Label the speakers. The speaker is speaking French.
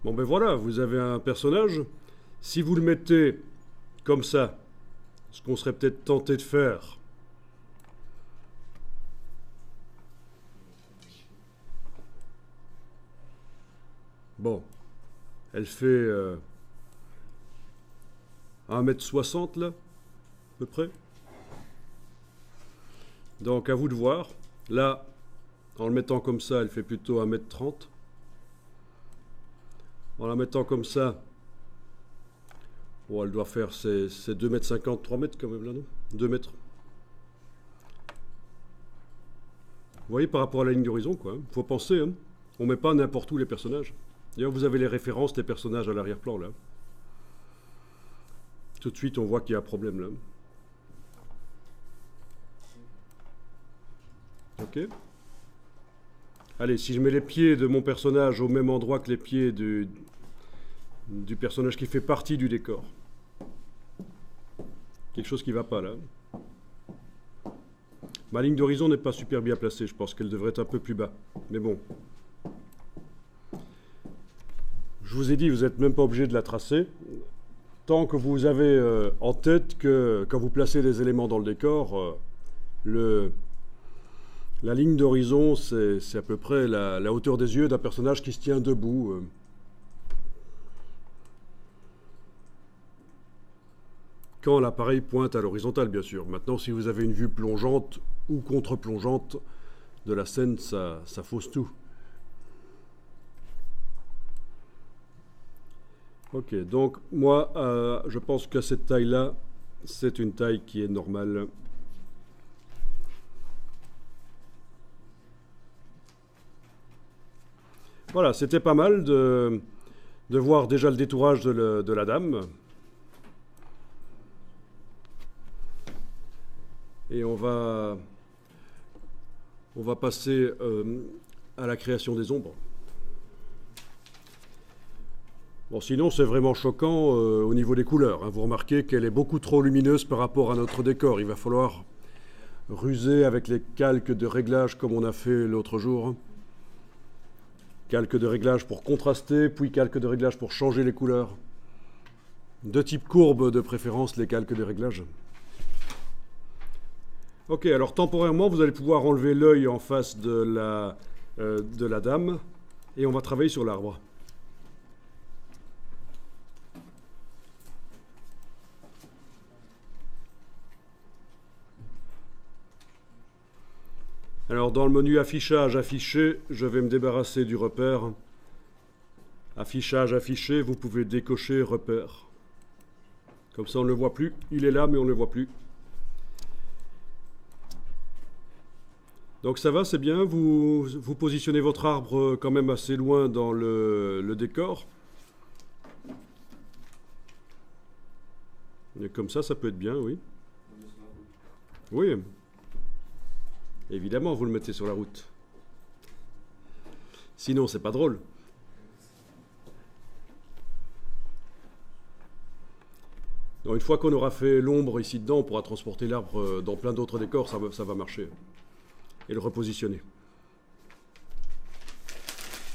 Speaker 1: Bon ben voilà, vous avez un personnage. Si vous le mettez comme ça, ce qu'on serait peut-être tenté de faire, bon, elle fait 1,60 m là, à peu près. Donc à vous de voir. Là, en le mettant comme ça, elle fait plutôt 1,30 m. En la mettant comme ça, bon, elle doit faire ses 2,50 m, 3 mètres quand même là, non? 2 mètres. Vous voyez par rapport à la ligne d'horizon, quoi. Il faut penser, hein. On ne met pas n'importe où les personnages. D'ailleurs, vous avez les références des personnages à l'arrière-plan, là. Tout de suite, on voit qu'il y a un problème, là. Ok. Allez, si je mets les pieds de mon personnage au même endroit que les pieds du personnage qui fait partie du décor. Quelque chose qui ne va pas, là. Ma ligne d'horizon n'est pas super bien placée. Je pense qu'elle devrait être un peu plus bas. Mais bon. Je vous ai dit, vous n'êtes même pas obligé de la tracer. Tant que vous avez en tête que quand vous placez des éléments dans le décor, la ligne d'horizon, c'est à peu près la hauteur des yeux d'un personnage qui se tient debout. Quand l'appareil pointe à l'horizontale, bien sûr. Maintenant, si vous avez une vue plongeante ou contre-plongeante de la scène, ça fausse tout. Ok, donc moi, je pense que cette taille-là, c'est une taille qui est normale. Voilà, c'était pas mal de voir déjà le détourage de la dame. Et on va passer à la création des ombres. Bon, sinon, c'est vraiment choquant au niveau des couleurs, hein. Vous remarquez qu'elle est beaucoup trop lumineuse par rapport à notre décor. Il va falloir ruser avec les calques de réglage comme on a fait l'autre jour. Calque de réglage pour contraster, puis calque de réglage pour changer les couleurs. De type courbe de préférence, les calques de réglage. Ok, alors temporairement, vous allez pouvoir enlever l'œil en face de la dame et on va travailler sur l'arbre. Alors dans le menu affichage, afficher, je vais me débarrasser du repère. Affichage, afficher, vous pouvez décocher repère. Comme ça on ne le voit plus. Il est là mais on ne le voit plus. Donc ça va, c'est bien. Vous positionnez votre arbre quand même assez loin dans le décor. Et comme ça peut être bien, oui. Oui. Évidemment, vous le mettez sur la route. Sinon, c'est pas drôle. Donc, une fois qu'on aura fait l'ombre ici dedans, on pourra transporter l'arbre dans plein d'autres décors, ça va marcher. Et le repositionner.